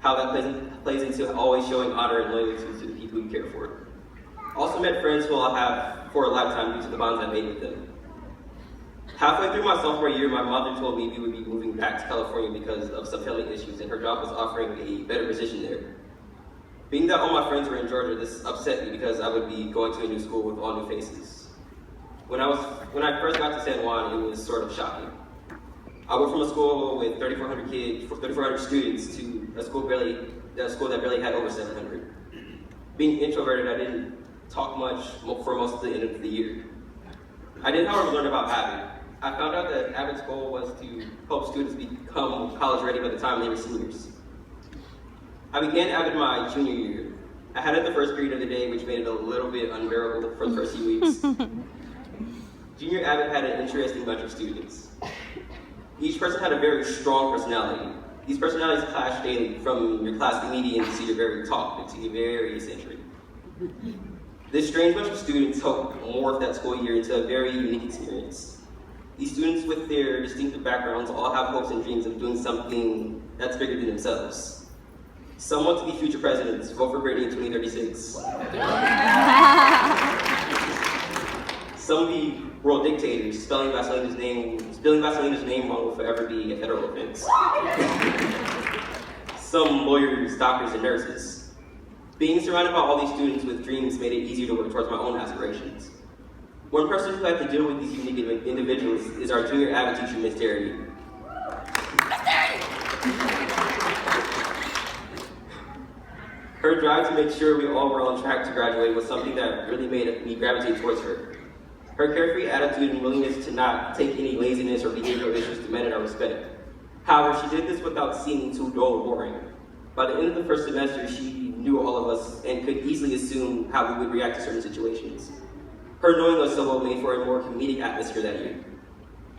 how that plays into always showing honor and loyalty to the people you care for. Also met friends who I'll have for a lifetime due to the bonds I made with them. Halfway through my sophomore year, my mother told me we would be moving back to California because of some family issues, and her job was offering a better position there. Being that all my friends were in Georgia, this upset me because I would be going to a new school with all new faces. When I first got to San Juan, it was sort of shocking. I went from a school with 3,400 students to a school that barely had over 700. Being introverted, I didn't talk much for most of the end of the year. I did, however, learn about Avid. I found out that Avid's goal was to help students become college ready by the time they were seniors. I began Avid my junior year. I had it the first period of the day, which made it a little bit unbearable for the first few weeks. Junior Avid had an interesting bunch of students. Each person had a very strong personality. These personalities clash daily, from your class comedian to your very talkative to your very eccentric. This strange bunch of students helped morph that school year into a very unique experience. These students with their distinctive backgrounds all have hopes and dreams of doing something that's bigger than themselves. Some want to be future presidents, vote for Brittany in 2036. Some be world dictators, spelling Vaselina's name wrong will forever be a federal offense. Some lawyers, doctors, and nurses. Being surrounded by all these students with dreams made it easier to work towards my own aspirations. One person who had to deal with these unique individuals is our junior Avid teacher, Ms. Derry. Her drive to make sure we all were on track to graduate was something that really made me gravitate towards her. Her carefree attitude and willingness to not take any laziness or behavioral issues demanded our respect. However, she did this without seeming too dull or boring. By the end of the first semester, she knew all of us and could easily assume how we would react to certain situations. Her knowing us so well made for a more comedic atmosphere that year.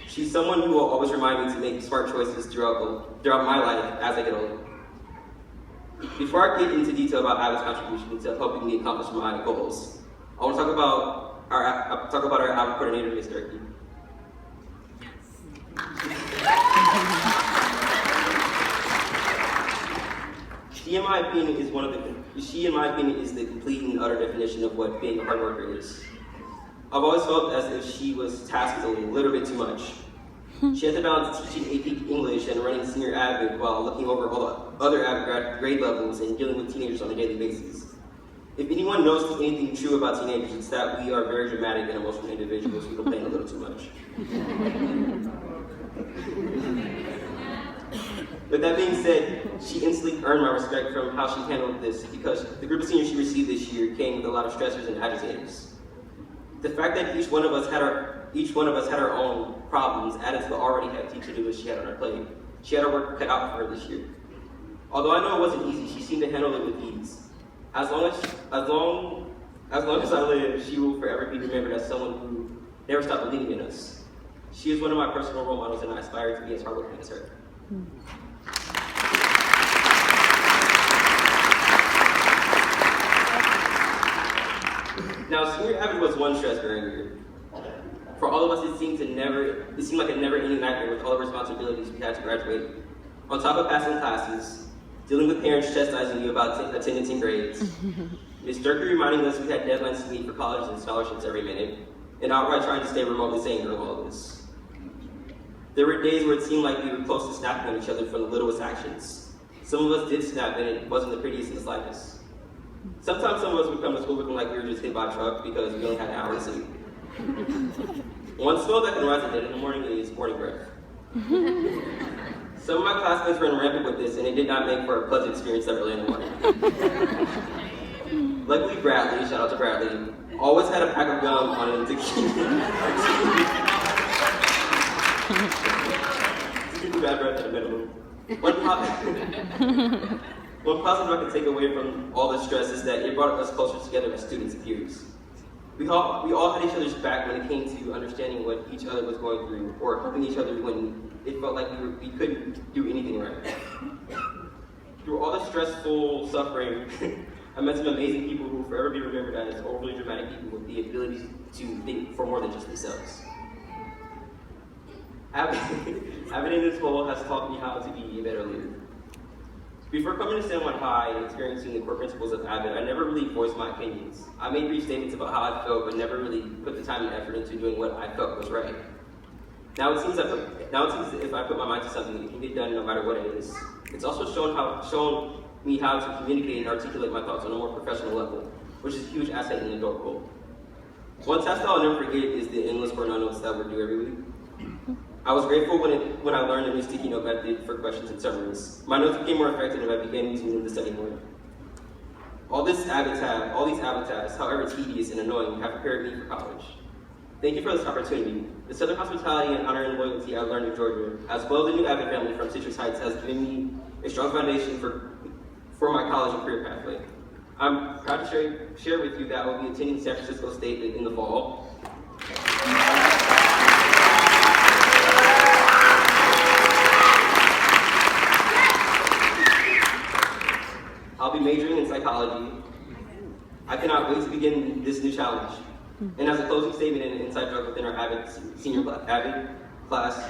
She's someone who will always remind me to make smart choices throughout my life as I get older. Before I get into detail about Avid's contribution to helping me accomplish my goals, I want to talk about our Avid coordinator, Ms. Durkee. She, in my opinion, is the complete and utter definition of what being a hard worker is. I've always felt as if she was tasked with a little bit too much. She had to balance teaching AP English and running senior Avid while looking over all the other Avid grade levels and dealing with teenagers on a daily basis. If anyone knows anything true about teenagers, it's that we are very dramatic and emotional individuals who complain a little too much. With that being said, she instantly earned my respect from how she handled this because the group of seniors she received this year came with a lot of stressors and agitators. The fact that each one of us had our own problems added to the already hefty to-do list she had on her plate. She had her work cut out for her this year. Although I know it wasn't easy, she seemed to handle it with ease. As long as I live, she will forever be remembered as someone who never stopped believing in us. She is one of my personal role models, and I aspire to be as hardworking as her. Now, senior Avid was one stress-bearing year. For all of us, it seemed like a never-ending nightmare with all the responsibilities we had to graduate. On top of passing classes, dealing with parents chastising you about attendance and grades, Ms. Durkee reminding us we had deadlines to meet for colleges and scholarships every minute, and outright trying to stay remotely sane during all of this. There were days where it seemed like we were close to snapping on each other for the littlest actions. Some of us did snap, and it wasn't the prettiest in the slightest. Sometimes some of us would come to school looking like we were just hit by a truck because we only had an hour to sleep. One smell that can rise a dead in the morning is morning breath. Some of my classmates ran rampant with this, and it did not make for a pleasant experience that early in the morning. Luckily, Bradley, shout out to Bradley, always had a pack of gum on him to keep the bad breath at a minimum. One positive I can take away from all this stress is that it brought us closer together as students and peers. We all had each other's back when it came to understanding what each other was going through, or helping each other when it felt like we couldn't do anything right. Through all the stressful suffering, I met some amazing people who will forever be remembered as overly dramatic people with the ability to think for more than just themselves. Having in this role has taught me how to be a better leader. Before coming to San Juan High and experiencing the core principles of Abbott, I never really voiced my opinions. I made brief statements about how I felt, but never really put the time and effort into doing what I felt was right. Now it seems as if I put my mind to something, it can get done no matter what it is. It's also shown me how to communicate and articulate my thoughts on a more professional level, which is a huge asset in the adult role. One task that I'll never forget is the endless burnout notes that we're due every week. I was grateful when I learned the new sticky note method for questions and summaries. My notes became more effective and I began using them to study more. All these Abbott tasks, however tedious and annoying, have prepared me for college. Thank you for this opportunity. The Southern hospitality and honor and loyalty I learned in Georgia, as well as the new Abbott family from Citrus Heights, has given me a strong foundation for my college and career pathway. I'm proud to share with you that I will be attending San Francisco State in the fall. I'll be majoring in psychology. I cannot wait to begin this new challenge. And as a closing statement and an inside joke within our Abbott class,